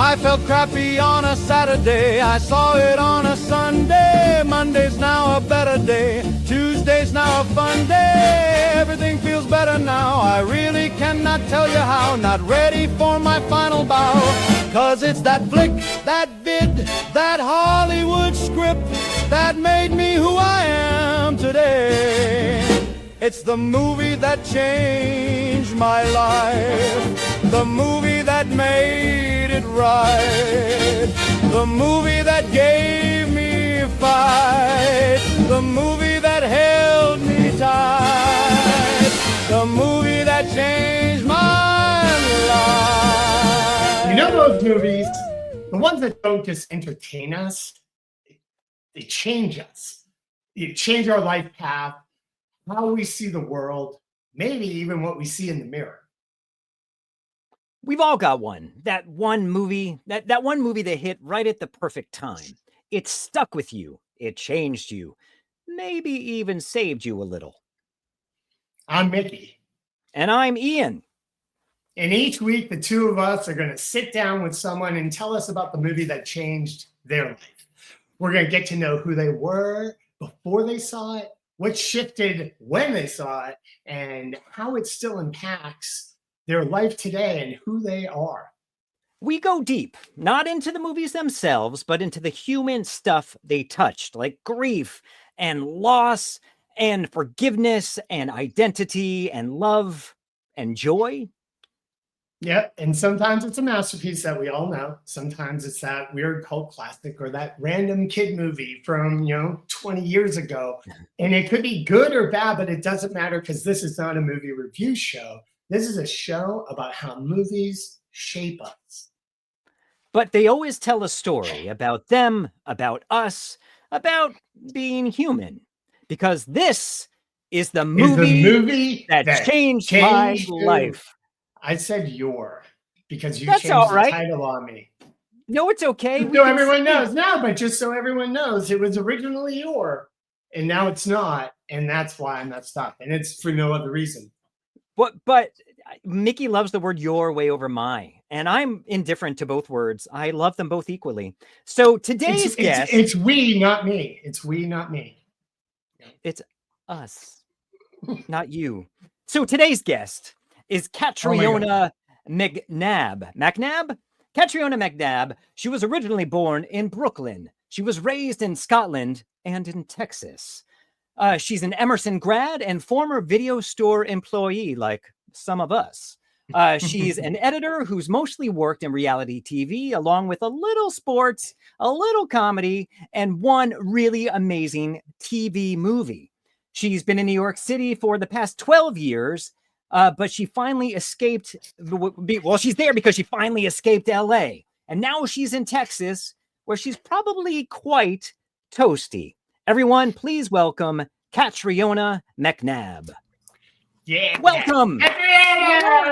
I felt crappy on a Saturday, I saw it on a Sunday. Monday's now a better day, Tuesday's now a fun day. Everything feels better now, I really cannot tell you how. Not ready for my final bow, 'cause it's that flick, that vid, that Hollywood script that made me who I am today. It's the movie that changed my life, the movie that made it right, the movie that gave me fight, the movie that held me tight, the movie that changed my life. You know those movies, the ones that don't just entertain us, they change us. They change our life path, how we see the world, maybe even what we see in the mirror. We've all got one. That one movie that hit right at the perfect time. It stuck with you. It changed you. Maybe even saved you a little. I'm Mickey. And I'm Ian. And each week, the two of us are going to sit down with someone and tell us about the movie that changed their life. We're going to get to know who they were before they saw it, what shifted when they saw it, and how it still impacts their life today and who they are. We go deep, not into the movies themselves, but into the human stuff they touched, like grief and loss and forgiveness and identity and love and joy. Yeah, and sometimes it's a masterpiece that we all know. Sometimes it's that weird cult classic or that random kid movie from, 20 years ago. And it could be good or bad, but it doesn't matter because this is not a movie review show. This is a show about how movies shape us. But they always tell a story about them, about us, about being human. Because this is the movie that changed my life. I said your, because you That's changed all the right. title on me. No, it's okay. So everyone knows. No, but just so everyone knows, it was originally your, and now it's not. And that's why I messed up. And it's for no other reason. But Mickey loves the word your way over my, and I'm indifferent to both words. I love them both equally. So today's guest... It's we, not me. It's we, not me. It's us, not you. So today's guest is Katriona Macnab. Katriona Macnab. She was originally born in Brooklyn. She was raised in Scotland and in Texas. She's an Emerson grad and former video store employee, like some of us. She's an editor who's mostly worked in reality TV, along with a little sports, a little comedy, and one really amazing TV movie. She's been in New York City for the past 12 years, but she finally escaped. Well, she's there because she finally escaped LA. And now she's in Texas, where she's probably quite toasty. Everyone, please welcome Katriona Macnab. Yeah. Welcome. Yeah.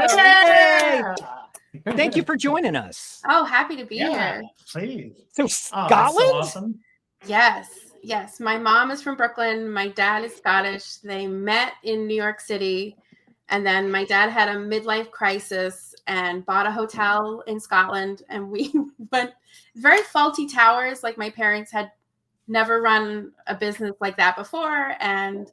Thank you for joining us. Oh, happy to be here. Please. So Scotland? So awesome. Yes. My mom is from Brooklyn. My dad is Scottish. They met in New York City. And then my dad had a midlife crisis and bought a hotel in Scotland. And we went very faulty towers. Like my parents had never run a business like that before. And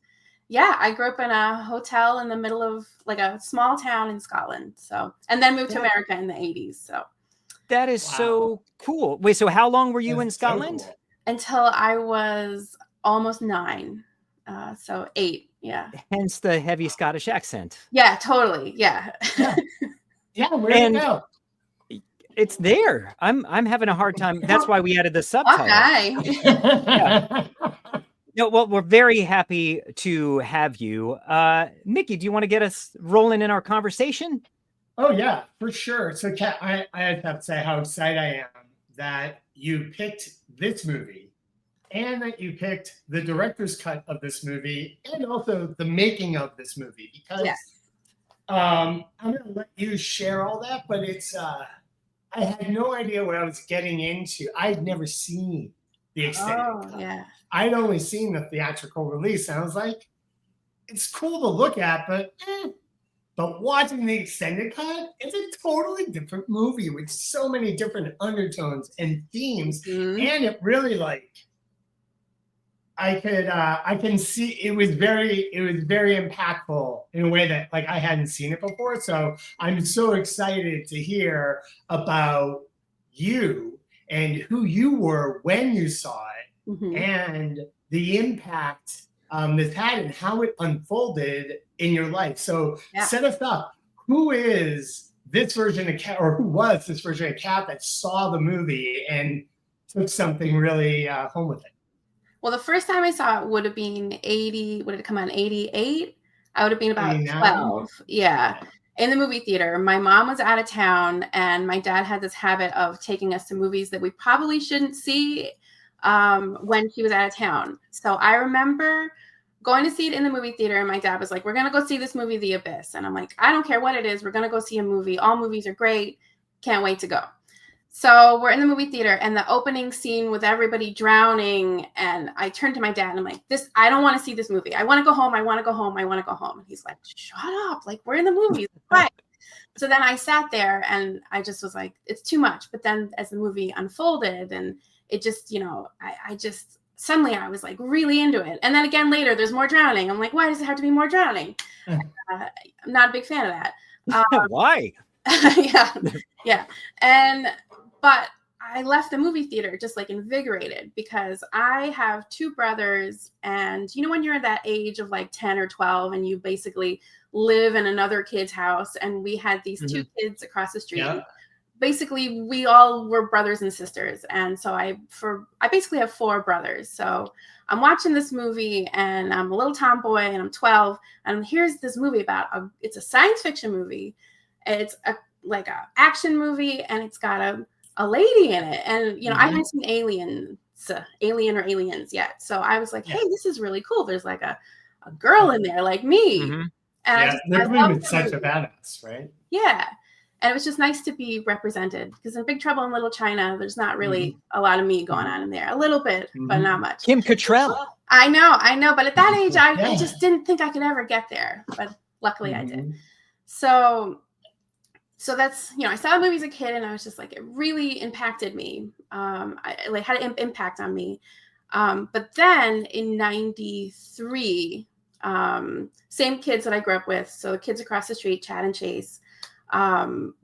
yeah, I grew up in a hotel in the middle of like a small town in Scotland. So, and then moved to America in the 80s. So that is so cool. Wait, so how long were you in Scotland? So cool. Until I was almost 9. So 8. Yeah. Hence the heavy Scottish accent. Yeah, totally. Yeah. Yeah, where'd it go? It's there. I'm having a hard time. That's why we added the subtitle. Okay. Yeah. No, well, we're very happy to have you. Mickey, do you want to get us rolling in our conversation? Oh, yeah, for sure. So, Kat, I have to say how excited I am that you picked this movie and that you picked the director's cut of this movie and also the making of this movie. Because I'm going to let you share all that, but it's I had no idea what I was getting into. I'd never seen the extended cut. Yeah. I'd only seen the theatrical release. And I was like, it's cool to look at, but But watching the extended cut, it's a totally different movie with so many different undertones and themes. And it really like, I can see it was very impactful in a way that like I hadn't seen it before. So I'm so excited to hear about you and who you were when you saw it and the impact this had and how it unfolded in your life. So set us up. Who is this version of Kat, or who was this version of Kat that saw the movie and took something really home with it? Well, the first time I saw it would have been 80. Would it come out in 88? I would have been about 12. Yeah. In the movie theater. My mom was out of town, and my dad had this habit of taking us to movies that we probably shouldn't see when she was out of town. So I remember going to see it in the movie theater, and my dad was like, we're going to go see this movie, The Abyss. And I'm like, I don't care what it is. We're going to go see a movie. All movies are great. Can't wait to go. So we're in the movie theater, and the opening scene with everybody drowning. And I turned to my dad and I'm like, I don't want to see this movie. I want to go home. I want to go home. I want to go home. And he's like, shut up. Like, we're in the movie. Right. So then I sat there and I just was like, it's too much. But then as the movie unfolded and it just, I just suddenly I was like really into it. And then again, later there's more drowning. I'm like, why does it have to be more drowning? I'm not a big fan of that. Why? Yeah. But I left the movie theater just like invigorated because I have two brothers, and when you're at that age of like 10 or 12 and you basically live in another kid's house, and we had these two kids across the street. Yeah. Basically, we all were brothers and sisters. And so I basically have 4 brothers. So I'm watching this movie, and I'm a little tomboy, and I'm 12. And here's this movie about it's a science fiction movie. It's like a action movie, and it's got a lady in it. And, I hadn't seen Alien or Aliens yet. So I was like, hey, this is really cool. There's like a girl in there like me. And they're playing with such a badass, right? Yeah. And it was just nice to be represented because in Big Trouble in Little China, there's not really a lot of me going on in there. A little bit, but not much. Kim Cattrall. I know. But at that age, I just didn't think I could ever get there. But luckily I did. So that's, I saw the movie as a kid, and I was just like, it really impacted me. I had an impact on me. But then in 93, same kids that I grew up with. So the kids across the street, Chad and Chase,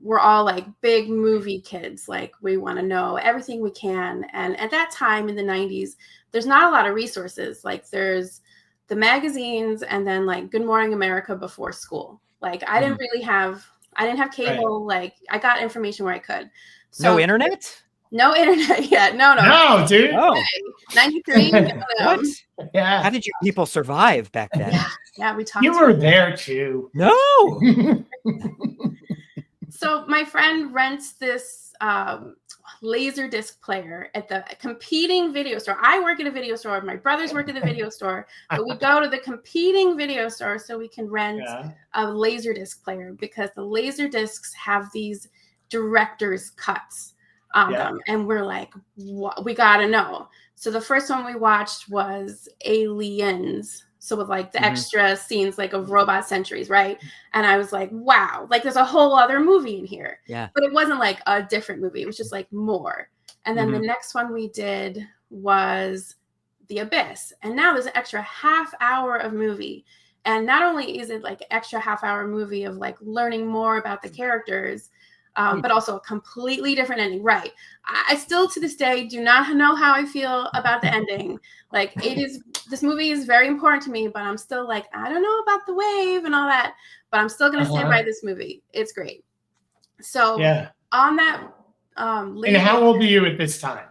we're all like big movie kids. Like we want to know everything we can. And at that time in the 90s, there's not a lot of resources. Like there's the magazines and then like Good Morning America before school. Like I didn't have cable. Right. Like I got information where I could. So, no internet? No internet yet. No, dude. Oh. 93. What? Yeah. How did you people survive back then? Yeah, we talked. You were there too. No. So my friend rents this laser disc player at the competing video store. I work at a video store. My brothers work at the video store. But we go to the competing video store so we can rent a laser disc player because the laser discs have these director's cuts on them. And we're like, we got to know. So the first one we watched was Aliens. So with like the extra scenes like of robot centuries, right? And I was like, wow, like there's a whole other movie in here. Yeah. But it wasn't like a different movie. It was just like more. And then the next one we did was The Abyss. And now there's an extra half hour of movie. And not only is it like extra half hour movie of like learning more about the characters, but also a completely different ending. Right. I still to this day do not know how I feel about the ending. Like this movie is very important to me, but I'm still like, I don't know about the wave and all that, but I'm still going to stand by this movie. It's great. So on that. And how old are you at this time?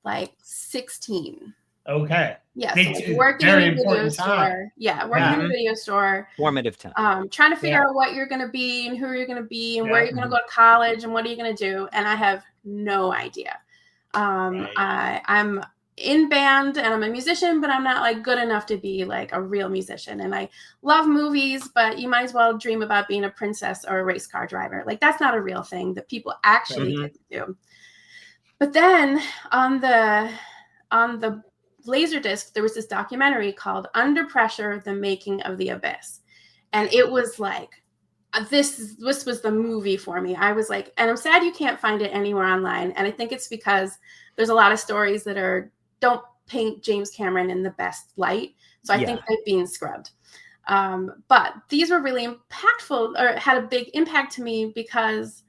Like 16. Okay. Yeah. So working in a video store. Yeah. Working in a video store. Formative time. Trying to figure out what you're going to be and who you're going to be and where you're going to go to college and what are you going to do. And I have no idea. I'm in band and I'm a musician, but I'm not like good enough to be like a real musician. And I love movies, but you might as well dream about being a princess or a race car driver. Like that's not a real thing that people actually get to do. But then on the Laserdisc, there was this documentary called Under Pressure, The Making of the Abyss. And it was like this was the movie for me. I was like, and I'm sad you can't find it anywhere online. And I think it's because there's a lot of stories that don't paint James Cameron in the best light. So I think they've been scrubbed. But these were really impactful, or had a big impact to me, because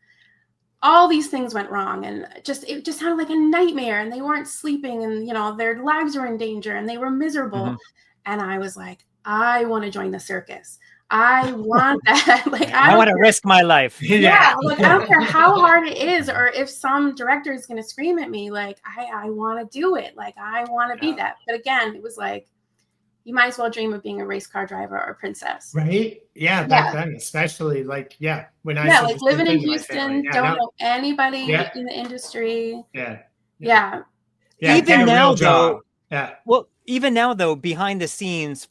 all these things went wrong, and it just sounded like a nightmare, and they weren't sleeping, and their lives were in danger, and they were miserable. And I was like, I want to join the circus. I want that. Like, I want to risk my life. Yeah, like, I don't care how hard it is, or if some director is going to scream at me, like, I want to do it. Like, I want to be that. But again, it was like, you might as well dream of being a race car driver or a princess. Right? Yeah, back then, especially, like, when I like living in Houston, don't know anybody in the industry. Yeah. Even now, though. Well, even now, though, behind the scenes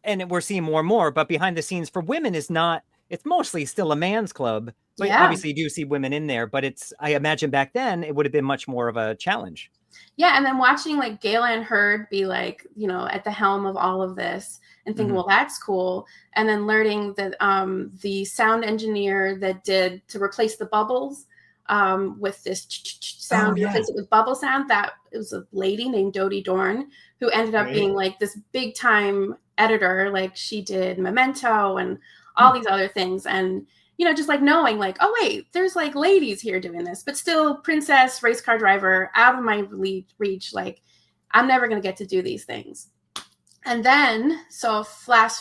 and we're seeing more and more, but behind the scenes for women it's mostly still a man's club. So obviously you do see women in there, but I imagine back then it would have been much more of a challenge. Yeah. And then watching like Gayla Hurd be like, at the helm of all of this, and thinking, well, that's cool. And then learning that the sound engineer that did to replace the bubbles with this sound, replace it with bubble sound, that it was a lady named Dodie Dorn, who ended up being like this big time editor. Like, she did Memento and all these other things. And, just like knowing like, oh wait, there's like ladies here doing this, but still princess, race car driver, out of my reach. Like, I'm never going to get to do these things. And then, so flash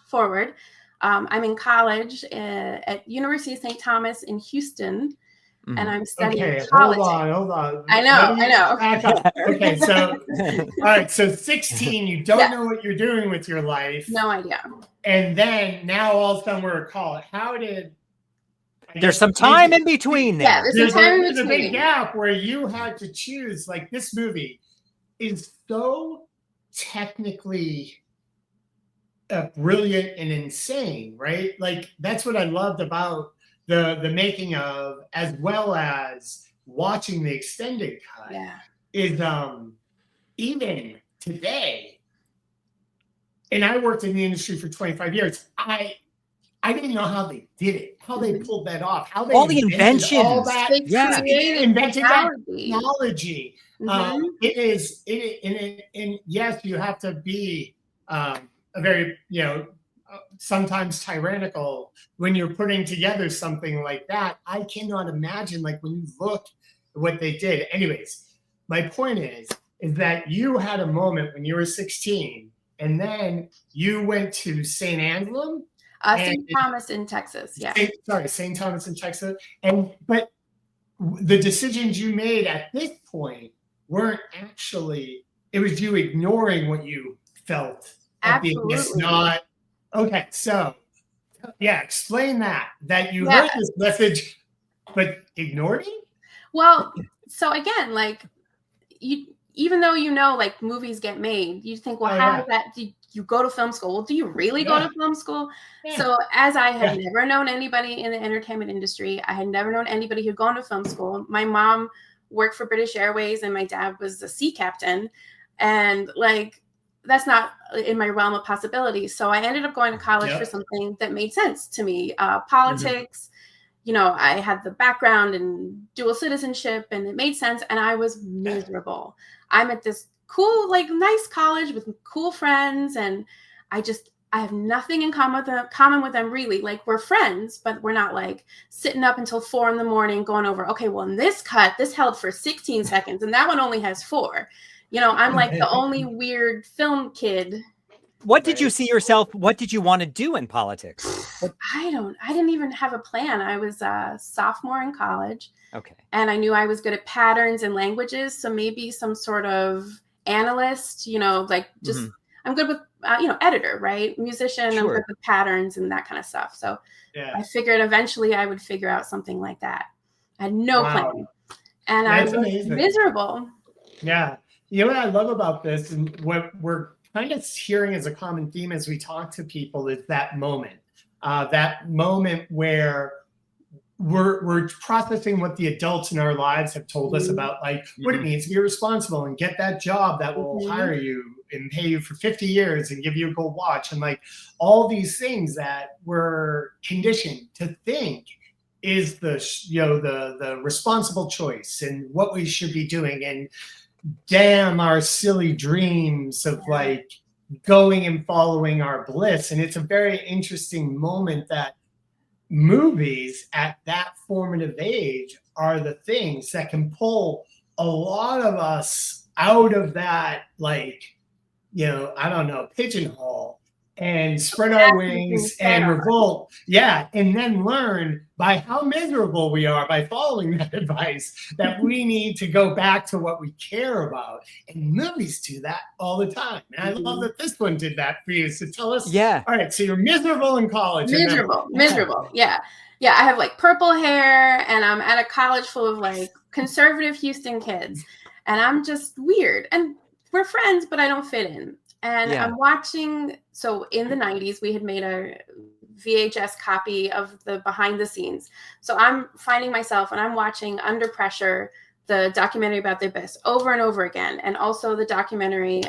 forward, I'm in college at University of St. Thomas in Houston, and I'm studying politics. Hold on. I know. Okay, so, all right, so 16, you don't know what you're doing with your life. No idea. And then, now all of a sudden we're at college. There's some time in between there. Yeah, there's some time in between. There's a big gap where you had to choose, like, this movie is so technically brilliant and insane, right? Like, that's what I loved about the making of, as well as watching the extended cut. Is even today, and I worked in the industry for 25 years, I didn't know how they did it, how they pulled that off, how they all the inventions, all that, invented that technology. It is, and yes, you have to be a very, sometimes tyrannical when you're putting together something like that. I cannot imagine, like, when you look at what they did. Anyways, my point is that you had a moment when you were 16, and then you went to St. Anselm, St. Thomas in Texas. St. Thomas in Texas. But the decisions you made at this point weren't actually, it was you ignoring what you felt. Absolutely. Not okay. So, explain that you heard this message, but ignored it. Well, so again, like, even though like movies get made, you think, well, how does that? Do you go to film school? Well, do you really go to film school? So, as I had never known anybody in the entertainment industry, I had never known anybody who'd gone to film school. My mom worked for British Airways, and my dad was a sea captain, and like, that's not in my realm of possibility. So I ended up going to college for something that made sense to me. Politics, I had the background in dual citizenship, and it made sense. And I was miserable. I'm at this cool, like, nice college with cool friends. And I have nothing in common with them, really. Like, we're friends, but we're not like sitting up until 4 a.m. going over, okay, well, in this cut, this held for 16 seconds and that one only has 4. I'm like the only weird film kid. What did you see yourself? What did you want to do in politics? I didn't even have a plan. I was a sophomore in college. Okay. And I knew I was good at patterns and languages. So maybe some sort of analyst, like just, I'm good with, editor, right? Musician, I'm good with patterns and that kind of stuff. So I figured eventually I would figure out something like that. I had no plan. And I was miserable. Yeah. What I love about this, and what we're kind of hearing as a common theme as we talk to people, is that moment where we're processing what the adults in our lives have told us about, like, what it means to be responsible and get that job that will hire you and pay you for 50 years and give you a gold watch, and like all these things that we're conditioned to think is the responsible choice and what we should be doing. And damn our silly dreams of like going and following our bliss. And it's a very interesting moment that movies at that formative age are the things that can pull a lot of us out of that, like, I don't know, pigeonhole, and spread our wings and revolt. Yeah. And then learn by how miserable we are by following that advice that we need to go back to what we care about. And movies do that all the time. And I love that this one did that for you. So tell us. Yeah. All right. So you're miserable in college. Miserable. Yeah. Yeah. I have like purple hair and I'm at a college full of like conservative Houston kids. And I'm just weird. And we're friends, but I don't fit in. And I'm watching, so in the 90s, we had made a VHS copy of the behind the scenes. So I'm finding myself and I'm watching Under Pressure, the documentary about the abyss, over and over again. And also the documentary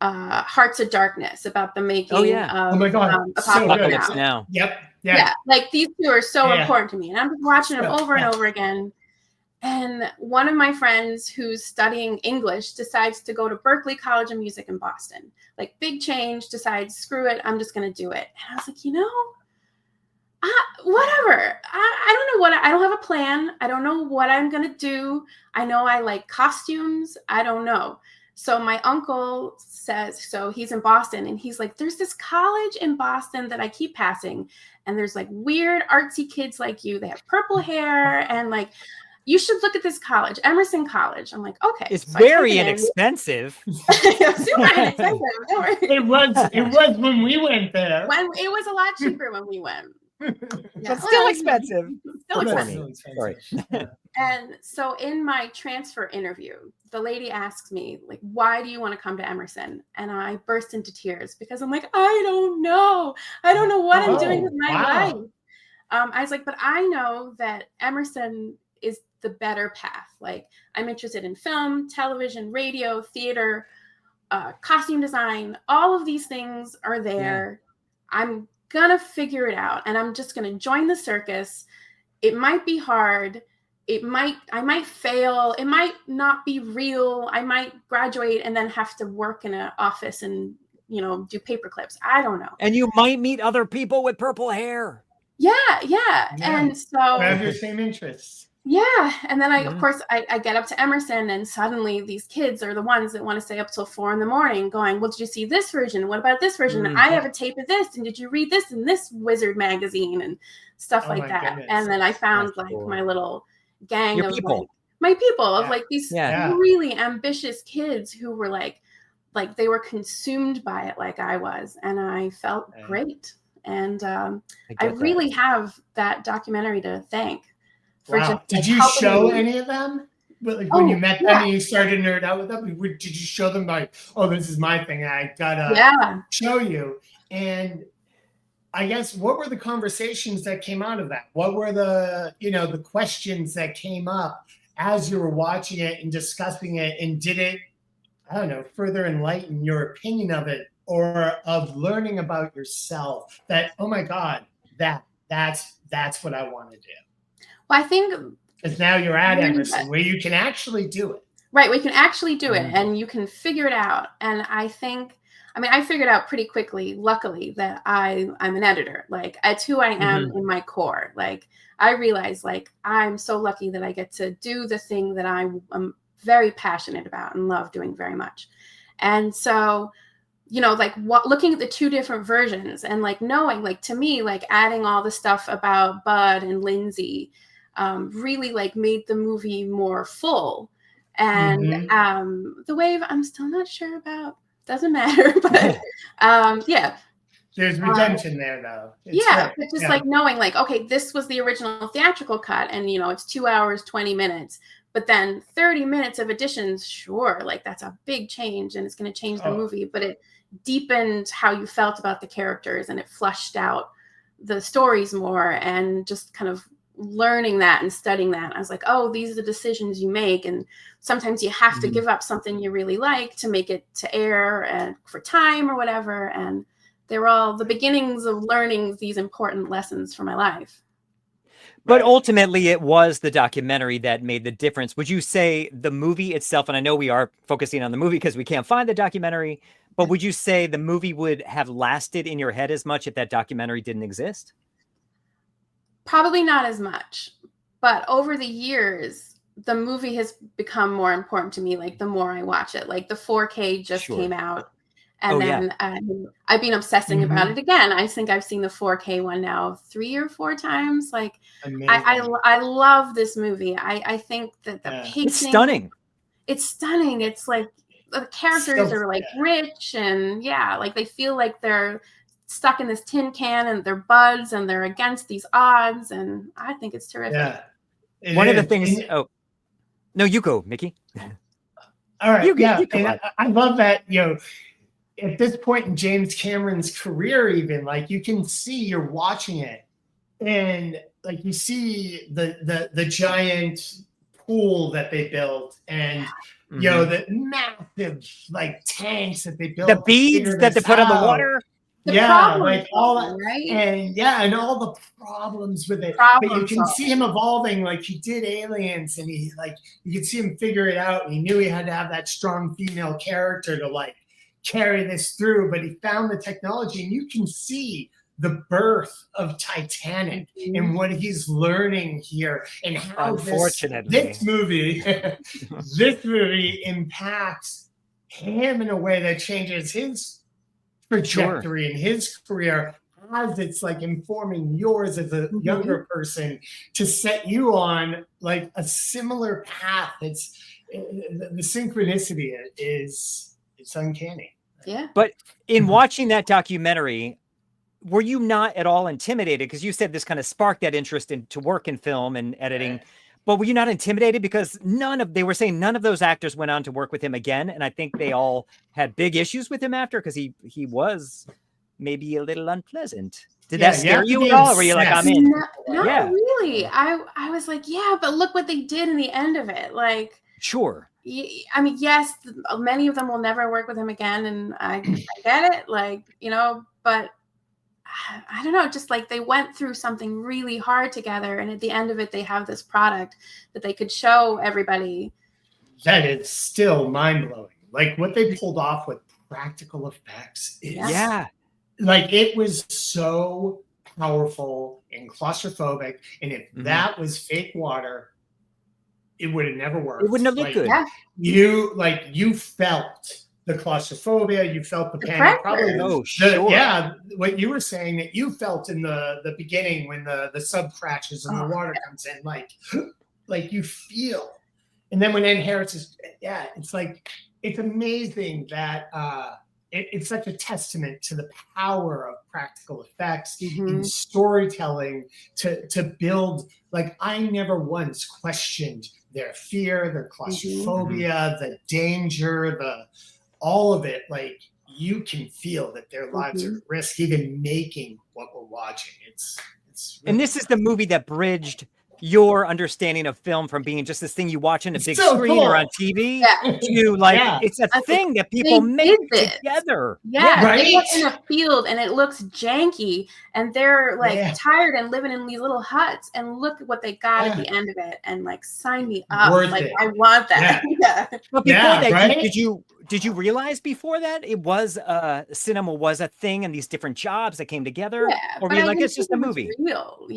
Hearts of Darkness about the making of oh my God. Apocalypse Now. Yep. Yeah. Like these two are so important to me. And I'm just watching them over and over again. And one of my friends who's studying English decides to go to Berklee College of Music in Boston. Like big change, decides, screw it, I'm just going to do it. And I was like, whatever. I don't know I don't have a plan. I don't know what I'm going to do. I know I like costumes. I don't know. So my uncle says, so he's in Boston and he's like, there's this college in Boston that I keep passing. And there's like weird artsy kids like you. They have purple hair and like, you should look at this college, Emerson College. I'm like, okay. It's very inexpensive. Super inexpensive. It was when we went there. It was a lot cheaper when we went. But still expensive. Still expensive. Sorry. And so in my transfer interview, the lady asks me, like, why do you want to come to Emerson? And I burst into tears because I'm like, I don't know. I don't know what I'm doing with my life. I was like, but I know that Emerson is the better path. Like I'm interested in film, television, radio, theater, costume design. All of these things are there. Yeah. I'm gonna figure it out and I'm just gonna join the circus. It might be hard. I might fail. It might not be real. I might graduate and then have to work in an office and, do paper clips. I don't know. And you might meet other people with purple hair. Yeah. And so have your same interests. Yeah. And then of course, I get up to Emerson and suddenly these kids are the ones that want to stay up till 4 a.m. going, well, did you see this version? What about this version? I have a tape of this. And did you read this in this Wizard magazine and stuff like that? Goodness. And then I found my little gang of my people of like these really ambitious kids who were like they were consumed by it like I was. And I felt great. And I really have that documentary to thank. Wow. Did you show any of them? When you met them and you started to nerd out with them, did you show them like, oh, this is my thing. I gotta show you. And I guess what were the conversations that came out of that? What were the, the questions that came up as you were watching it and discussing it? And did it, I don't know, further enlighten your opinion of it or of learning about yourself that, oh my God, that's what I want to do? Well, I think because now you're at Emerson where you can actually do it. Right. We can actually do it and you can figure it out. And I figured out pretty quickly, luckily, that I'm an editor. Like it's who I am in my core. Like I realize like I'm so lucky that I get to do the thing that I'm very passionate about and love doing very much. And so, looking at the two different versions and like knowing like to me, like adding all the stuff about Bud and Lindsay really like made the movie more full. And the wave I'm still not sure about. Doesn't matter. But there's redemption there though. But just like knowing like, okay, this was the original theatrical cut and it's 2 hours, 20 minutes. But then 30 minutes of additions, sure, like that's a big change and it's going to change the movie. But it deepened how you felt about the characters and it flushed out the stories more and just kind of learning that and studying that. I was like, oh, these are the decisions you make. And sometimes you have to give up something you really like to make it to air and for time or whatever. And they were all the beginnings of learning these important lessons for my life. But ultimately, it was the documentary that made the difference. Would you say the movie itself, and I know we are focusing on the movie because we can't find the documentary, but would you say the movie would have lasted in your head as much if that documentary didn't exist? Probably not as much. But over the years, the movie has become more important to me, like the more I watch it. Like the 4K just came out. And then I've been obsessing about it again. I think I've seen the 4K one now 3 or 4 times. Like I love this movie. I think that the pacing, it's stunning. It's stunning. It's like the characters are like rich and like they feel like they're stuck in this tin can and they're buds and they're against these odds. And I think it's terrific. Yeah. One of the things. Oh, no, you go, Mickey. All right. And I love that, at this point in James Cameron's career, even like you can see you're watching it and like you see the giant pool that they built and the massive like tanks that they built, the beads that they put on the water. Like all that, right? And all the problems with it. But you can see him evolving, like he did Aliens, and he like you could see him figure it out, and he knew he had to have that strong female character to like carry this through, but he found the technology, and you can see the birth of Titanic and what he's learning here, and how this movie impacts him in a way that changes his trajectory and his career, as it's like informing yours as a younger person to set you on like a similar path. It's the synchronicity it's uncanny. Yeah. But in watching that documentary, were you not at all intimidated? Because you said this kind of sparked that interest to work in film and editing. Right. But were you not intimidated? Because they were saying none of those actors went on to work with him again. And I think they all had big issues with him after, because he was maybe a little unpleasant. Did that scare you at all? Or were you like, I'm in? Not really. I was like, but look what they did in the end of it. Like, sure. I mean, yes, many of them will never work with him again. And I get it. Like, but I don't know, just like they went through something really hard together. And at the end of it, they have this product that they could show everybody. That is still mind blowing. Like what they pulled off with practical effects is like it was so powerful and claustrophobic. And if that was fake water, it would have never worked. It wouldn't have looked good. Yeah. You felt the claustrophobia, you felt the panic. Probably what you were saying that you felt in the beginning when the sub crashes and the water comes in, like you feel. And then when Ed Harris is, it's like, it's amazing that it's such a testament to the power of practical effects and storytelling to build. Like I never once questioned their fear, their claustrophobia, the danger, all of it. Like you can feel that their lives are at risk, even making what we're watching. It's really and this is the movie that bridged your understanding of film from being just this thing you watch on a big screen or on TV to like it's a thing that people make together. They look in a field and it looks janky and they're like tired and living in these little huts, and look at what they got at the end of it, and like sign me up. I want that. But before that, did you realize before that it was cinema was a thing and these different jobs that came together? Or were you like, it's just a movie? Real,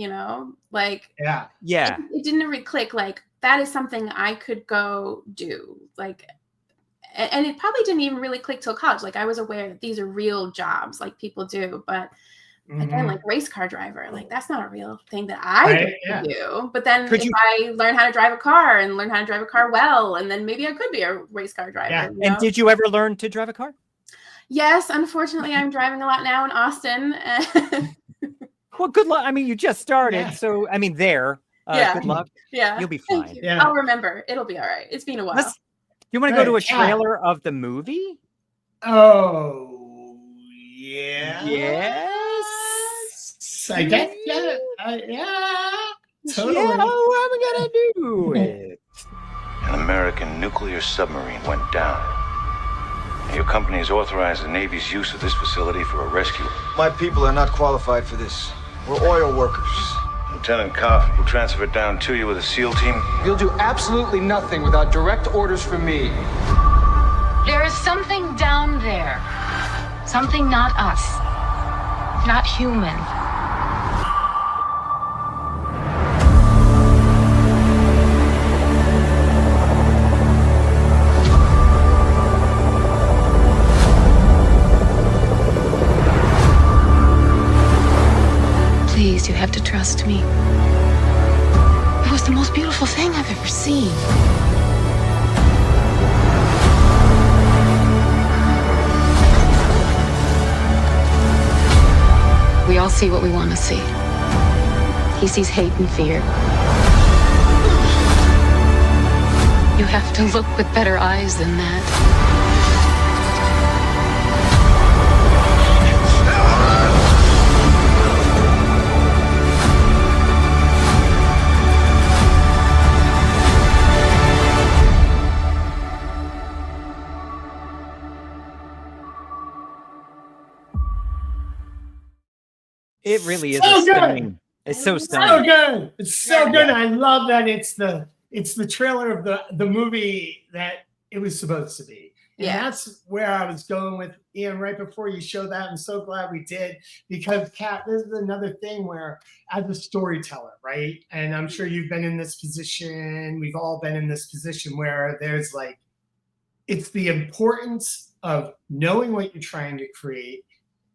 like it didn't really click. Like that is something I could go do. Like, and it probably didn't even really click till college. Like I was aware that these are real jobs, like people do, but again, like race car driver, like that's not a real thing that I do. But then I learn how to drive a car and learn how to drive a car well, and then maybe I could be a race car driver. And did you ever learn to drive a car? Yes, unfortunately, I'm driving a lot now in Austin. Well, good luck. I mean, you just started, so I mean, good luck. Yeah, you'll be fine. You. I'll remember. It'll be all right. It's been a while. You want to go to a trailer of the movie? Oh, yeah. Yes. I guess, Totally. Yeah, I'm gonna do it. An American nuclear submarine went down. Your company has authorized the Navy's use of this facility for a rescue. My people are not qualified for this. We're oil workers. Lieutenant Coffey will transfer it down to you with a SEAL team. You'll do absolutely nothing without direct orders from me. There is something down there. Something not us. Not human. Please, you have to trust me. It was the most beautiful thing I've ever seen. We all see what we want to see. He sees hate and fear. You have to look with better eyes than that. It really is So good. stunning. It's so stunning. So good. It's so good. I love that it's the trailer of the movie that it was supposed to be. And that's where I was going with Ian right before you showed that. I'm so glad we did, because Kat, this is another thing where as a storyteller, right? And I'm sure you've been in this position. We've all been in this position where there's like, it's the importance of knowing what you're trying to create,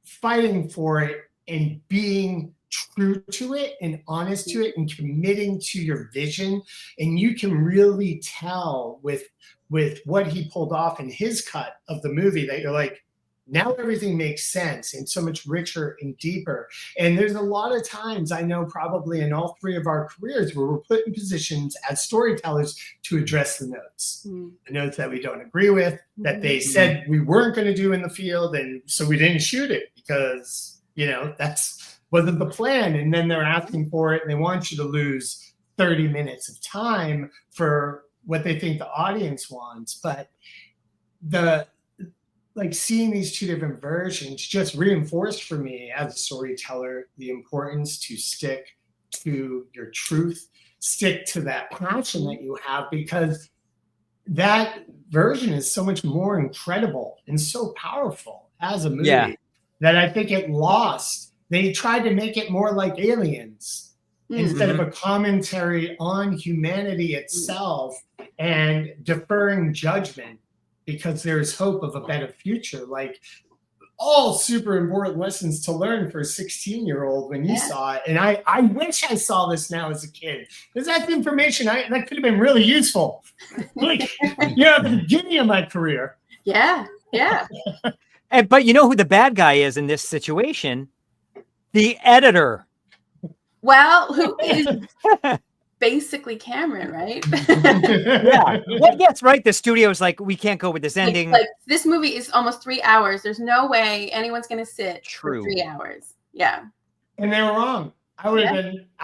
fighting for it, and being true to it and honest to it and committing to your vision. And you can really tell with what he pulled off in his cut of the movie that you're like, now everything makes sense and so much richer and deeper. And there's a lot of times, I know probably in all three of our careers, where we're put in positions as storytellers to address the notes. The notes that we don't agree with, that they said we weren't going to do in the field. And so we didn't shoot it because, you know, that's wasn't the plan. And then they're asking for it and they want you to lose 30 minutes of time for what they think the audience wants. But seeing these two different versions just reinforced for me as a storyteller the importance to stick to your truth, stick to that passion that you have, because that version is so much more incredible and so powerful as a movie that I think it lost. They tried to make it more like Aliens instead of a commentary on humanity itself and deferring judgment because there's hope of a better future. Like, all super important lessons to learn for a 16-year-old when you saw it. And I wish I saw this now as a kid, because that's information that could have been really useful. Like, at the beginning of my career. Yeah. But you know who the bad guy is in this situation? The editor. Well, who is basically Cameron, right? Yeah. Well, yes, right. The studio's like, we can't go with this ending. Like, this movie is almost 3 hours. There's no way anyone's going to sit for 3 hours. Yeah. And they were wrong. I would have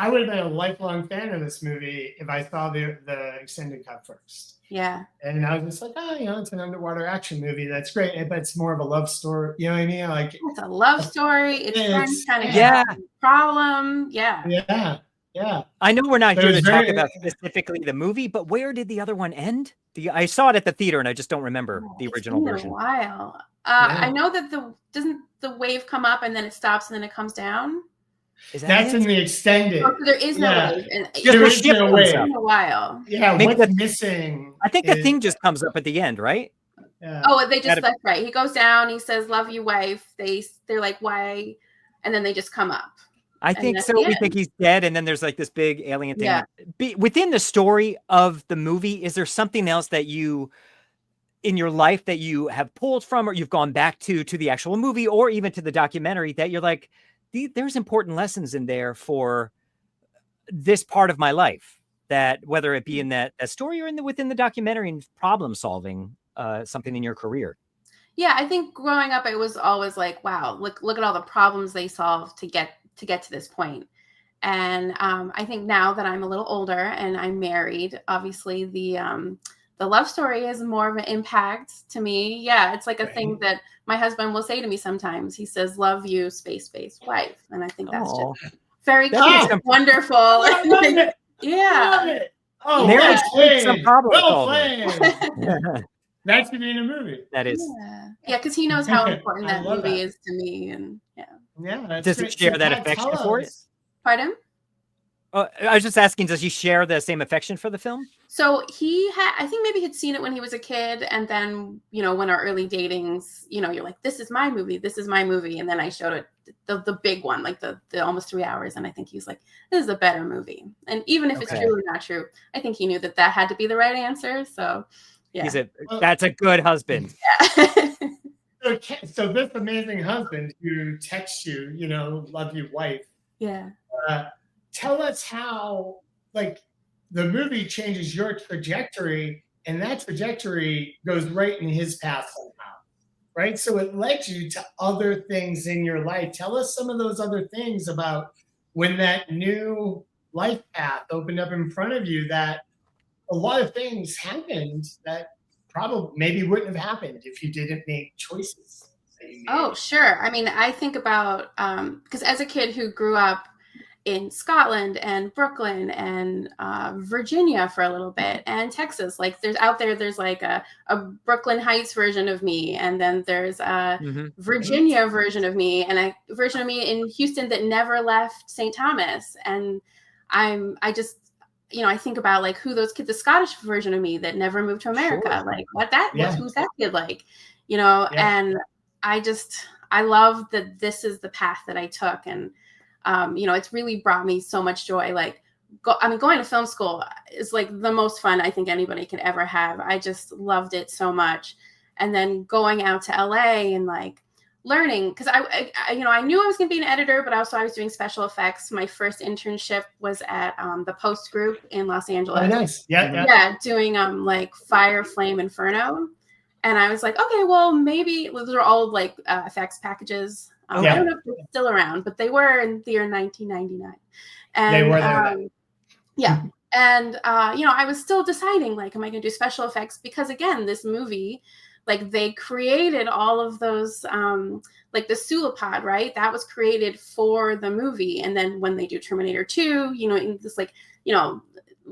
been a lifelong fan of this movie if I saw the extended cut first. Yeah. And I was just like, it's an underwater action movie. That's great. But it's more of a love story. You know what I mean? Like, it's a love story. It's friends trying to get a problem. Yeah. Yeah. I know we're not here to talk about specifically the movie, but where did the other one end? I saw it at the theater and I just don't remember the original version. A while. I know that doesn't the wave come up and then it stops and then it comes down? That's in the extended. Oh, so there is no wave. And there is no wave. It's been a while. Yeah, what's missing? I think the thing just comes up at the end, right? Oh, that's right. He goes down. He says, "Love you, wife." They're like, "Why?" And then they just come up. I think so. We think he's dead, and then there's like this big alien thing. Yeah. Within the story of the movie, is there something else that you, in your life, that you have pulled from, or you've gone back to the actual movie, or even to the documentary, that you're like, there's important lessons in there for this part of my life, that whether it be in that story or within the documentary and problem solving something in your career? Yeah, I think growing up, it was always like, wow, look at all the problems they solved to get to this point. And I think now that I'm a little older and I'm married, obviously the love story is more of an impact to me. Yeah, it's like a thing that my husband will say to me sometimes. He says, "Love you, space wife," and I think that's just very cute, wonderful. I love it. Yeah. Love it. Oh, marriage takes some problem well solving. played. That should be in a movie. That is. Yeah, because he knows how important I that love movie that. is to me, and Yeah, that's Does he great. share So, that Kat, affection tell for it? us- pardon. I was just asking, does he share the same affection for the film? So I think maybe he'd seen it when he was a kid. And then, when our early datings, you're like, this is my movie. And then I showed it the big one, like the almost 3 hours. And I think he was like, this is a better movie. And even if it's true or not true, I think he knew that had to be the right answer. So yeah. That's a good husband. Yeah. So this amazing husband who texts you, love you, wife. Yeah. Tell us how, the movie changes your trajectory, and that trajectory goes right in his path somehow, right? So it led you to other things in your life. Tell us some of those other things about when that new life path opened up in front of you, that a lot of things happened that probably maybe wouldn't have happened if you didn't make choices that you made. Oh, sure. I mean, I think about, because as a kid who grew up in Scotland and Brooklyn and Virginia for a little bit, and Texas, there's like a Brooklyn Heights version of me, and then there's a Virginia version of me, and a version of me in Houston that never left St. Thomas. And I just I think about like who those kids, the Scottish version of me that never moved to America, like who's that kid like, and I love that this is the path that I took. And it's really brought me so much joy. Going to film school is like the most fun I think anybody can ever have. I just loved it so much. And then going out to LA and learning, because I knew I was going to be an editor, but also I was doing special effects. My first internship was at the Post Group in Los Angeles. Oh, nice. Yeah. Doing Fire, Flame, Inferno. And I was like, okay, well, maybe those are all effects packages. I don't know if they're still around, but they were in the year 1999. And they were there. Yeah. And, I was still deciding, am I going to do special effects? Because again, this movie, they created all of those, the Sulapod, right? That was created for the movie. And then when they do Terminator 2, in this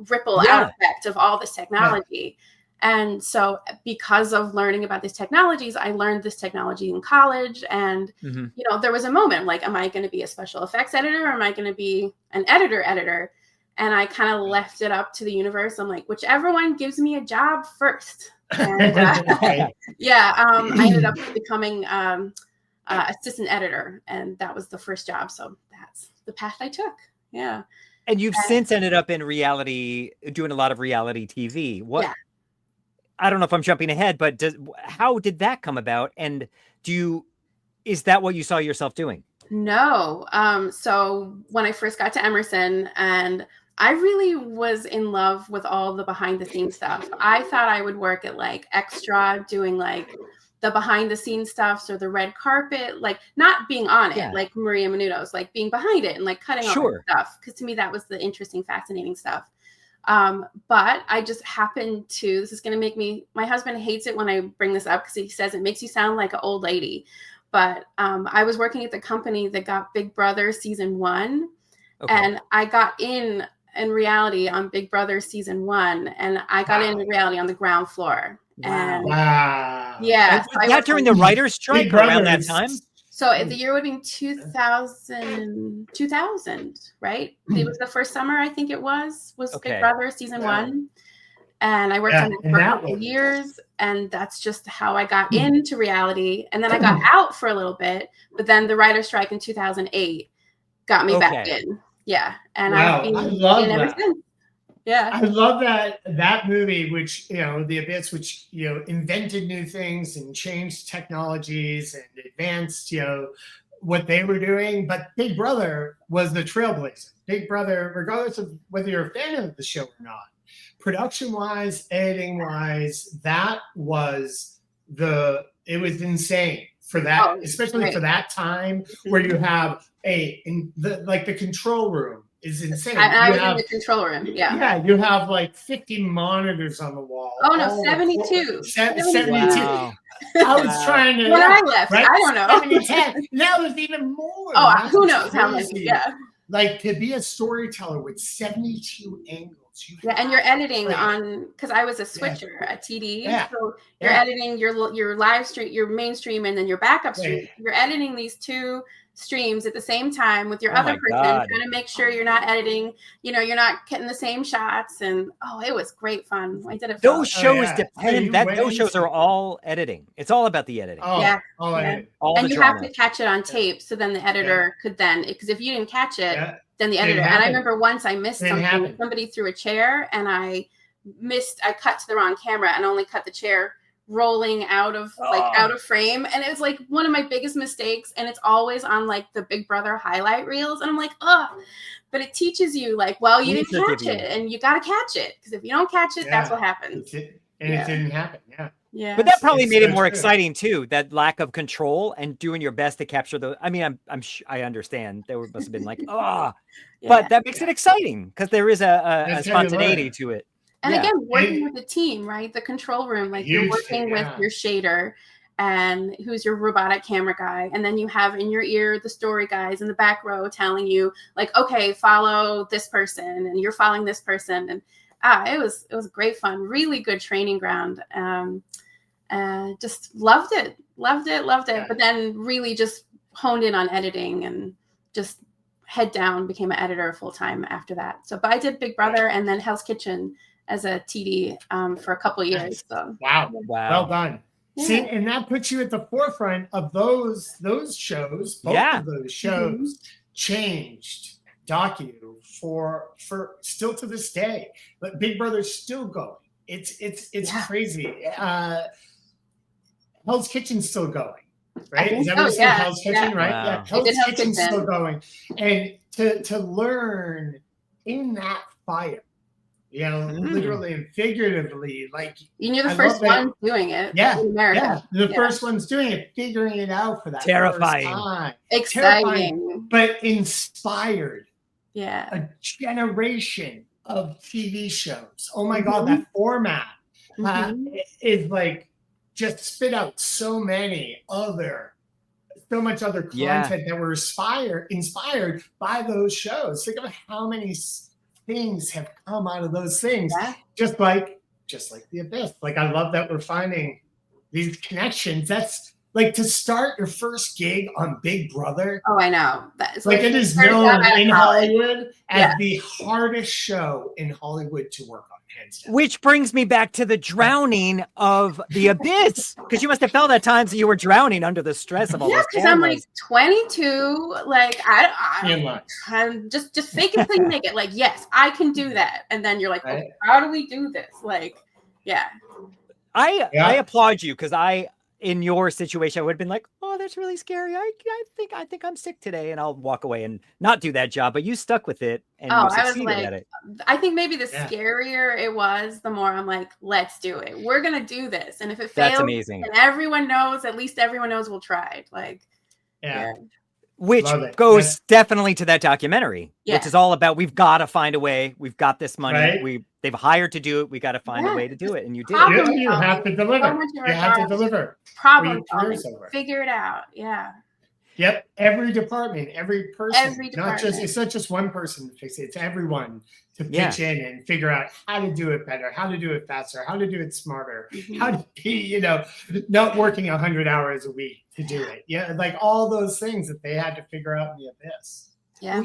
ripple out effect of all this technology. Yeah. And so because of learning about these technologies, I learned this technology in college. And, there was a moment am I going to be a special effects editor, or am I going to be an editor? And I kind of left it up to the universe. I'm like, whichever one gives me a job first. And I ended up becoming assistant editor. And that was the first job. So that's the path I took. Yeah. And you've since ended up in reality, doing a lot of reality TV. What? Yeah. I don't know if I'm jumping ahead, but how did that come about? And is that what you saw yourself doing? No. So when I first got to Emerson, and I really was in love with all the behind the scenes stuff. I thought I would work at extra, doing the behind the scenes stuff. So the red carpet, not being on it, like Maria Menounos, being behind it and cutting all that stuff. Because to me, that was the interesting, fascinating stuff. But I just happened to, this is going to make my husband hates it when I bring this up because he says it makes you sound like an old lady. But I was working at the company that got Big Brother season 1. Okay. And I got in reality on Big Brother season 1. And I got in reality on the ground floor. And yeah. Was that during the writer's strike around that time? So the year would be 2000, right? It was the first summer, I think it was Big Brother season 1. And I worked on it for a couple of years. And that's just how I got into reality. And then I got out for a little bit. But then the writer's strike in 2008 got me back in. Yeah. And I've been in ever since. Yeah. I love that movie, which, The Abyss, which, invented new things and changed technologies and advanced, what they were doing. But Big Brother was the trailblazer. Big Brother, regardless of whether you're a fan of the show or not, production-wise, editing-wise, it was insane for that, especially for that time where you have the control room is insane. I was in the control room. Yeah. Yeah, you have like 50 monitors on the wall. Oh no, 72. 72. Wow. I was trying to. When I left, right? I don't know. 70, now there's even more. Oh, That's who knows how many? crazy. Yeah. Like to be a storyteller with 72 angles. Yeah, and you're editing on, because I was a switcher at TD. Yeah. So you're editing your live stream, your mainstream, and then your backup stream. Right. You're editing these two streams at the same time with your Oh other my person, God. trying to make sure you're not editing, you're not getting the same shots. And it was great fun. I did it. Those shows yeah. depend. So you Those shows are all editing. It's all about the editing. Oh, Yeah. oh, Yeah. All And the you have drama. to catch it on tape, so then the editor could then, because if you didn't catch it, then the editor. And I happened. remember once I missed Didn't something. happen. Somebody threw a chair, and I cut to the wrong camera and only cut the chair rolling out of out of frame, and it was like one of my biggest mistakes, and it's always on like the Big Brother highlight reels, and I'm like, but it teaches you like, well, you didn't catch it, and you got to catch it, because if you don't catch it, that's what happens. And it didn't happen. Yeah. But that probably It's made it so more true. exciting too. That lack of control and doing your best to capture the. I mean, I understand there must have been like, but that makes it exciting because there is a That's how you spontaneity learn. to it. And Yeah. again, working with the team, right? The control room, like you're Huge working thing, with yeah. your shader and who's your robotic camera guy. And then you have in your ear the story guys in the back row telling you like, okay, follow this person, and you're following this person. And it was great fun, really good training ground. Just loved it. Yeah. But then really just honed in on editing and just head down, became an editor full time after that. So, but I did Big Brother and then Hell's Kitchen as a TD for a couple of years. So Wow. Well done. Yeah. See, and that puts you at the forefront of those shows. Both of those shows changed docu for still to this day. But Big Brother's still going. It's crazy. Hell's Kitchen's still going. Right? Is that what it's called? Hell's Kitchen, right? Wow. Yeah. Hell's Kitchen's still going. And to learn in that fire, literally and figuratively, like you're the I first love that. one doing it Yeah, in America. the first one's doing it, figuring it out for that Terrifying. first time. Exciting. Terrifying, but inspired Yeah. a generation of TV shows. Oh my God, that format is like just spit out so much other content that were inspired by those shows. Think about how many things have come out of those things. Yeah. Just like The Abyss. Like, I love that we're finding these connections. That's like to start your first gig on Big Brother. Oh, I know. That's Like it is started known out at in college. Hollywood as the hardest show in Hollywood to work on, hands down. Which brings me back to the drowning of The Abyss, because you must have felt at times that you were drowning under the stress of all those because I'm like cameras. 22, like I'm just fake it till you make it. Like, yes, I can do that, and then you're like, Right. okay, how do we do this? Like, yeah. I applaud you, because in your situation, I would have been like, oh, that's really scary. I think I'm sick today, and I'll walk away and not do that job. But you stuck with it, and you I was succeeded like, at it. I think maybe the scarier it was, the more I'm like, let's do it. We're gonna do this, and if it fails, That's amazing. and everyone knows, at least everyone knows we'll try. Like, Yeah. Which Love it. goes definitely to that documentary, Yeah. which is all about, we've got to find a way. We've got this money. Right. They've hired to do it. We got to find a Yeah. way to do it. And you did. Problem You have to deliver. So much of You our have to jobs. deliver. problem your career's solving, over. figure it out. Yeah. Yep. Every department, every person. Every It's not just one person to fix it. It's everyone to pitch in and figure out how to do it better, how to do it faster, how to do it smarter, how to be, not working 100 hours a week to do it. Yeah. Like all those things that they had to figure out in The Abyss. Yeah.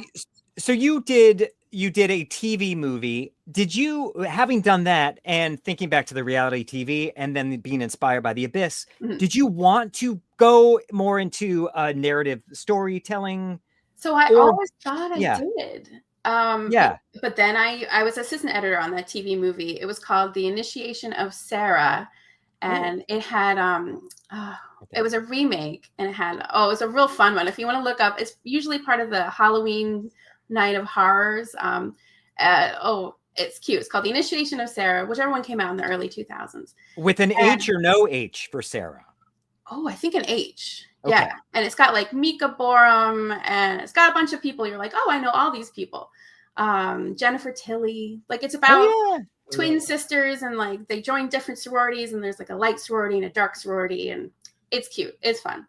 So you did a TV movie. Did you, having done that and thinking back to the reality TV and then being inspired by The Abyss, did you want to go more into narrative storytelling? So I always thought I did. Yeah. But then I was assistant editor on that TV movie. It was called The Initiation of Sarah. And it had it was a remake, and it was a real fun one. If you want to look up, it's usually part of the Halloween Night of Horrors. It's cute. It's called The Initiation of Sarah, whichever one came out in the early 2000s. With an H or no H for Sarah? Oh, I think an H. Okay. Yeah. And it's got like Mika Borum, and it's got a bunch of people. You're like, oh, I know all these people. Jennifer Tilly. Like it's about Oh, yeah. twin sisters and like they join different sororities and there's like a light sorority and a dark sorority and it's cute. It's fun.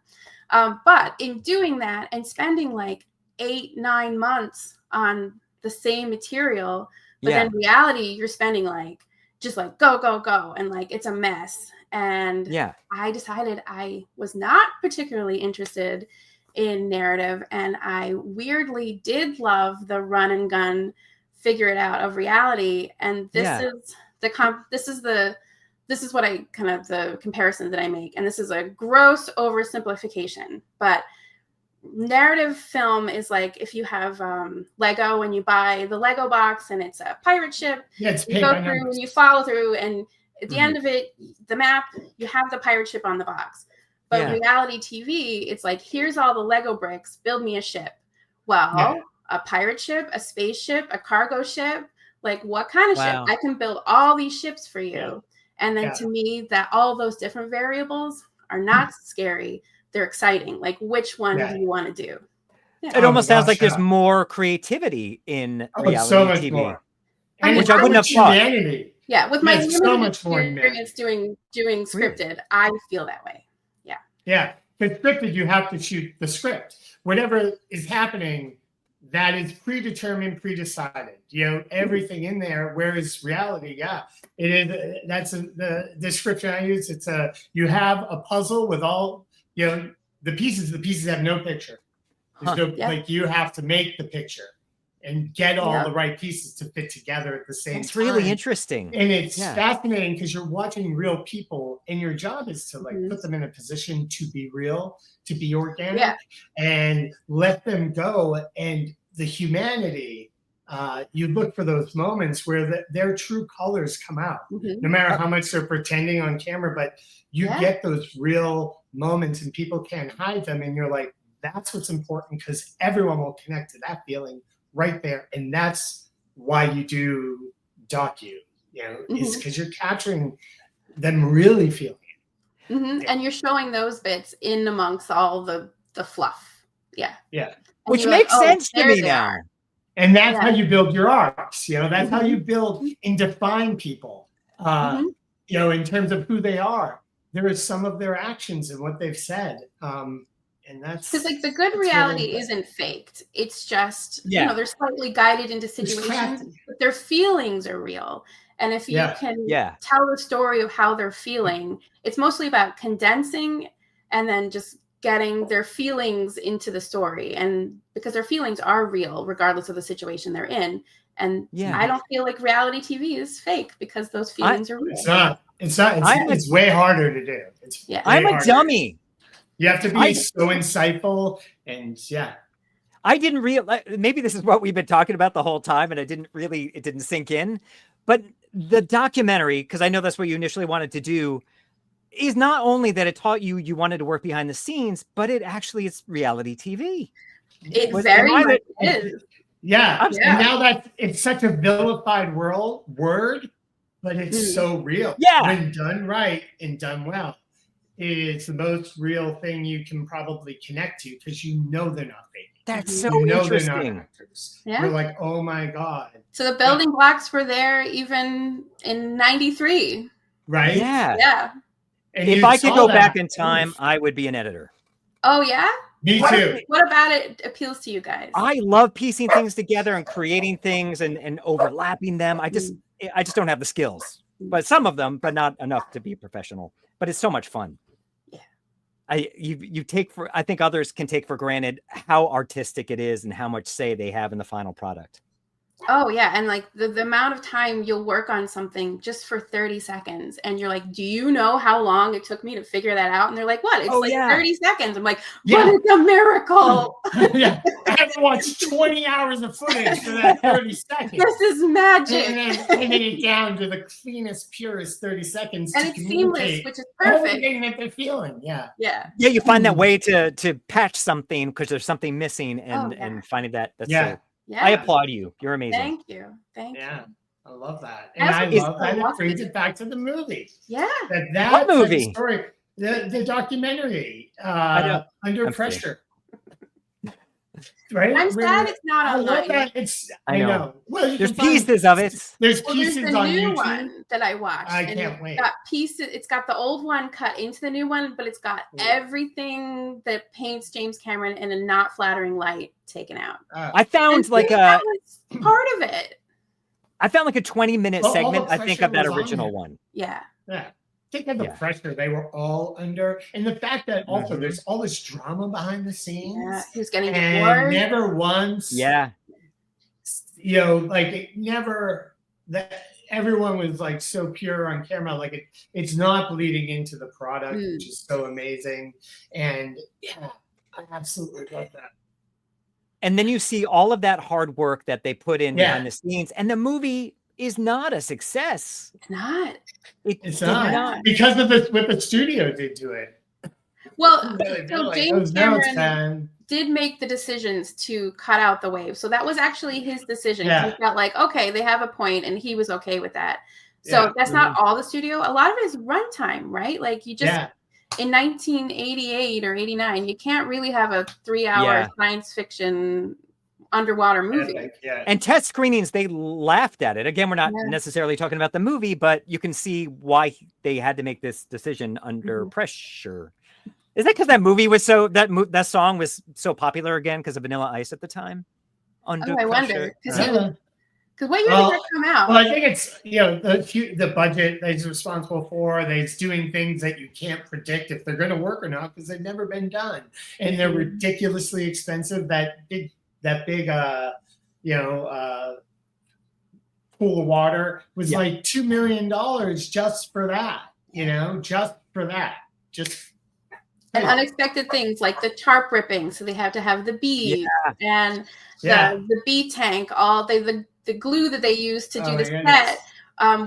But in doing that and spending like 8-9 months on the same material, but then reality, you're spending like just like go, go, go. And like it's a mess. And I decided I was not particularly interested in narrative. And I weirdly did love the run and gun, figure it out of reality. And this is this is what I kind of the comparison that I make. And this is a gross oversimplification, but narrative film is like if you have Lego and you buy the Lego box and it's a pirate ship, you go through and you follow through, and at the end of it, the map, you have the pirate ship on the box. But reality TV, it's like, here's all the Lego bricks, build me a ship. Well, a pirate ship, a spaceship, a cargo ship, like what kind of ship? I can build all these ships for you. And then to me, that all those different variables are not scary. They're exciting. Like, which one do you want to do? It almost sounds like there's more creativity in reality so much TV, more. which I wouldn't have thought. Yeah, with my so much more experience doing scripted, I feel that way. Yeah, because scripted, you have to shoot the script. Whatever is happening, that is predetermined, predecided. You know, everything in there. Whereas reality, it is. That's the description I use. It's you have a puzzle with all the pieces. The pieces have no picture. There's no like you have to make the picture and get all the right pieces to fit together at the same time. It's really interesting. And it's fascinating because you're watching real people, and your job is to like put them in a position to be real, to be organic, and let them go. And the humanity, you look for those moments where their true colors come out, no matter how much they're pretending on camera, but you get those real moments and people can't hide them. And you're like, that's what's important, because everyone will connect to that feeling right there. And that's why you do docu, is because you're capturing them really feeling it. And you're showing those bits in amongst all the fluff. Which makes sense to me now. And that's how you build your arcs. That's how you build and define people, in terms of who they are. There is some of their actions and what they've said. And that's because like the good reality isn't faked. It's just, they're slightly guided into situations, but their feelings are real. And if you can tell the story of how they're feeling, it's mostly about condensing and then just getting their feelings into the story. And because their feelings are real, regardless of the situation they're in. And I don't feel like reality TV is fake because those feelings are real. It's not. It's way harder to do. I'm a dummy. You have to be so insightful, and I didn't realize, maybe this is what we've been talking about the whole time, and it didn't sink in. But the documentary, because I know that's what you initially wanted to do, is not only that it taught you wanted to work behind the scenes, but it actually is reality TV. It very much is. And now that it's such a vilified word, but it's so real. When done right and done well. It's the most real thing you can probably connect to, because they're not fake. That's so interesting. They're not actors. You're like, oh my God. So the building blocks were there even in '93. Right? Yeah. And if I could go back in time, I would be an editor. Oh, yeah? Me too. What about it appeals to you guys? I love piecing things together and creating things and overlapping them. I just don't have the skills, but some of them, but not enough to be professional. But it's so much fun. I think others can take for granted how artistic it is and how much say they have in the final product. Oh yeah, and like the amount of time you'll work on something just for 30 seconds, and you're like, do you know how long it took me to figure that out? And they're like, what? It's 30 seconds. I'm like, but it's a miracle. I have to watch 20 hours of footage for that 30 seconds. This is magic. And then it down to the cleanest, purest 30 seconds. And it's seamless, which is perfect. Everything that they're feeling. Yeah, you find that way to patch something because there's something missing, and finding that's I applaud you. You're amazing. Thank you. I love that. And I love that it brings it back to the movie. Yeah. What movie? Story, the documentary, Under Pressure. Right? I'm sad it's not I love online. that. I know. Well, you There's can find- pieces of it. There's Well, there's pieces the on new YouTube. one that I watched. I and can't wait. Got pieces. It's got the old one cut into the new one, but it's got everything that paints James Cameron in a not flattering light taken out. I found And like that was part of it. I found like a 20-minute Well, all the segment, I think, pressure of that was on original there. one. Yeah. Yeah. Think of the pressure they were all under, and the fact that also there's all this drama behind the scenes. Yeah. He was getting and divorced. never once. Yeah. You know, like it never that everyone was like so pure on camera, like it's not bleeding into the product, which is so amazing. And yeah, I absolutely love that. And then you see all of that hard work that they put in behind the scenes, and the movie is not a success. It's not. It's not because of what the studio did to it. Well, Really, so like, James those notes, Cameron man. did make the decisions to cut out the wave. So that was actually his decision. Yeah. He felt like, okay, they have a point, and he was okay with that. So that's not all the studio. A lot of it is runtime, right? Like you just in 1988 or 89, you can't really have a 3-hour science fiction underwater movie. And test screenings, they laughed at it. Again, we're not necessarily talking about the movie, but you can see why they had to make this decision under pressure. Is that because that movie was so that song was so popular again because of Vanilla Ice at the time? Under I pressure. wonder because what year did that come out? Well, I think it's the budget that he's responsible for. That he's doing things that you can't predict if they're going to work or not because they've never been done, and they're ridiculously expensive. That big pool of water was like $2 million just for that. Just for that. And unexpected things like the tarp ripping, so they have to have the bead and the bead tank. All the glue that they used to do the set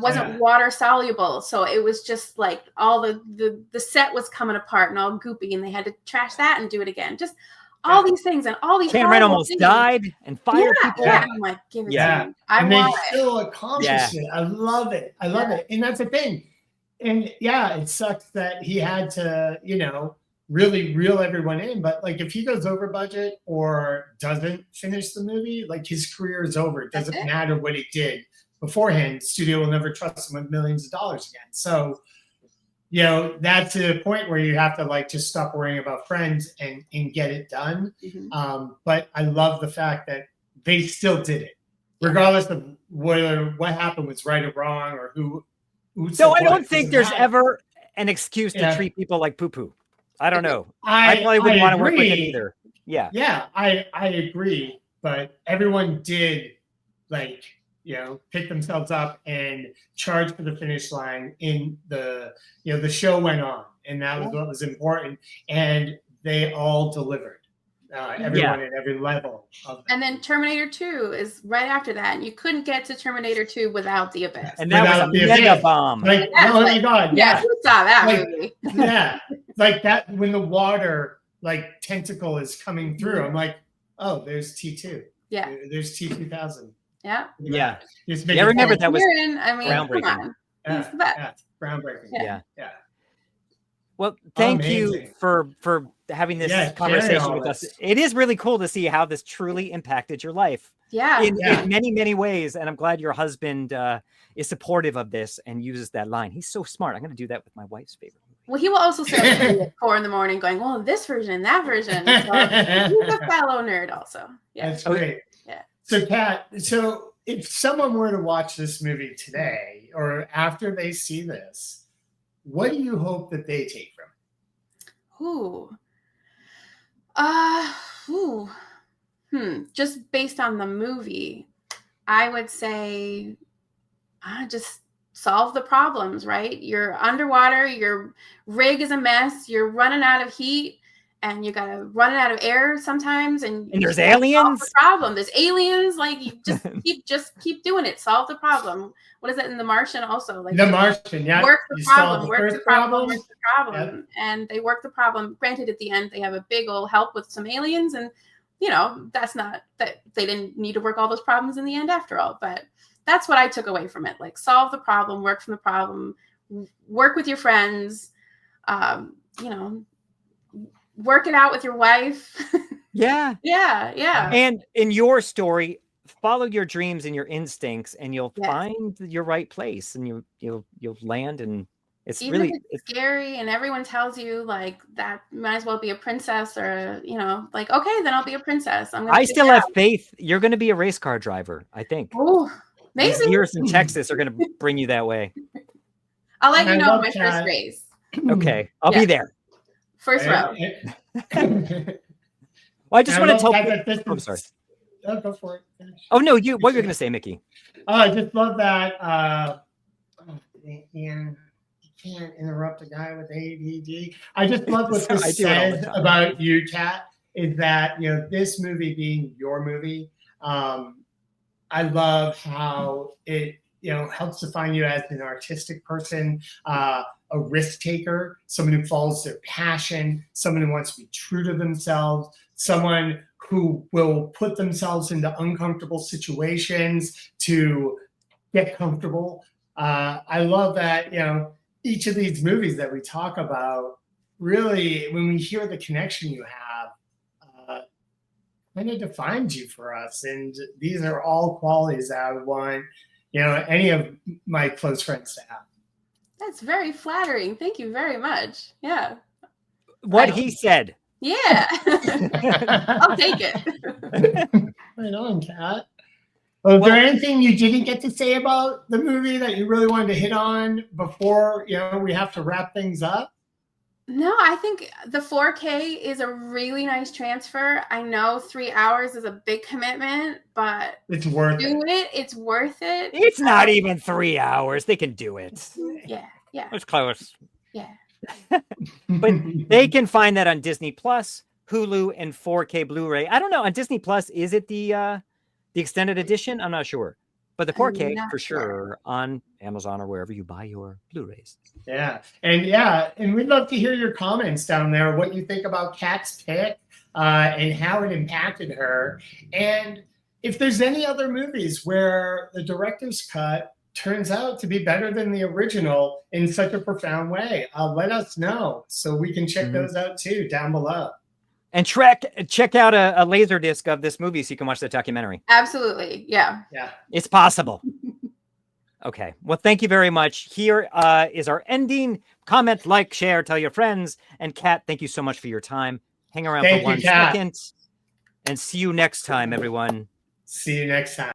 wasn't water soluble, so it was just like all the set was coming apart and all goopy, and they had to trash that and do it again. Just all these things and all these. Cameron almost died and fired people. Yeah, I'm like, give it to me. And they still accomplished it. I love it. I love it, and that's the thing. And it sucks that he had to, really reel everyone in. But like, if he goes over budget or doesn't finish the movie, like his career is over. It doesn't matter what he did beforehand. The studio will never trust him with millions of dollars again. So, that's a point where you have to like just stop worrying about friends and get it done. But I love the fact that they still did it, regardless of whether what happened was right or wrong or who. So I don't think there's ever an excuse to treat people like poo-poo. I don't know. I probably wouldn't want to work with him either. Yeah. Yeah, I agree. But everyone did pick themselves up and charge for the finish line in the show went on, and that was what was important. And they all delivered. Everyone at every level of that. And then Terminator 2 is right after that. And you couldn't get to Terminator 2 without the Abyss. And that was a mega bomb. Like, oh my God. Yeah, who saw that movie? Like that when the water tentacle is coming through. I'm like, oh, there's T2. Yeah. There's T2000. Yeah. Yeah. I remember that was groundbreaking. Come on. Groundbreaking. Yeah. Well, thank you for having this conversation with us. It is really cool to see how this truly impacted your life. Yeah. In many, many ways. And I'm glad your husband is supportive of this and uses that line. He's so smart. I'm going to do that with my wife's favorite movie. Well, he will also say at 4 a.m. going, well, this version, that version. So he's a fellow nerd also. Yeah. That's great. Yeah. So, Kat, if someone were to watch this movie today or after they see this, what do you hope that they take from it? Just based on the movie, I would say just solve the problems, right? You're underwater, your rig is a mess, you're running out of heat, and you gotta run out of air sometimes, and there's aliens. The problem. There's aliens. Like you just keep doing it. Solve the problem. What is it in The Martian? Also, like The Martian. Yeah. Work the problem. Work the problem. Yep. And they work the problem. Granted, at the end they have a big old help with some aliens, and that's not that they didn't need to work all those problems in the end after all. But that's what I took away from it. Like solve the problem. Work from the problem. Work with your friends. Work it out with your wife. Yeah. Yeah. And in your story, follow your dreams and your instincts, and you'll Yes. find your right place, and you'll land. And it's Even really if it's scary, and everyone tells you like that might as well be a princess, or like, okay, then I'll be a princess. I still have faith. You're going to be a race car driver. I think. Oh, maybe. These years in Texas are going to bring you that way. I'll let I you know love my that. first race. Okay, I'll be there. First row. Well, I just want to tell. I'm sorry. Oh, go for it. Oh no, what were you going to say, Mickey? Oh, I just love that. You can't interrupt a guy with ADD. I just love what this says about you, Kat, is that this movie being your movie. I love how it helps define you as an artistic person, a risk taker, someone who follows their passion, someone who wants to be true to themselves, someone who will put themselves into uncomfortable situations to get comfortable. I love that, each of these movies that we talk about, really, when we hear the connection you have, kind of defines you for us. And these are all qualities that I would want, any of my close friends to have. That's very flattering. Thank you very much. Yeah. What he said. Yeah. I'll take it. Right on, Kat. Well, is there anything you didn't get to say about the movie that you really wanted to hit on before, we have to wrap things up? No, I think the 4K is a really nice transfer. I know 3 hours is a big commitment, but it's worth it. It's worth it. It's not even 3 hours. They can do it. Yeah. It's close. Yeah. But they can find that on Disney Plus, Hulu, and 4K Blu-ray. I don't know. On Disney Plus, is it the extended edition? I'm not sure. But the 4K for sure on Amazon or wherever you buy your Blu-rays. Yeah. And we'd love to hear your comments down there, what you think about Kat's pick and how it impacted her. And if there's any other movies where the director's cut turns out to be better than the original in such a profound way, let us know so we can check those out too down below. And check out a laser disc of this movie so you can watch the documentary. Absolutely. Yeah. It's possible. Okay. Well, thank you very much. Here is our ending. Comment, like, share, tell your friends. And Kat, thank you so much for your time. Hang around for 1 second. And see you next time, everyone. See you next time.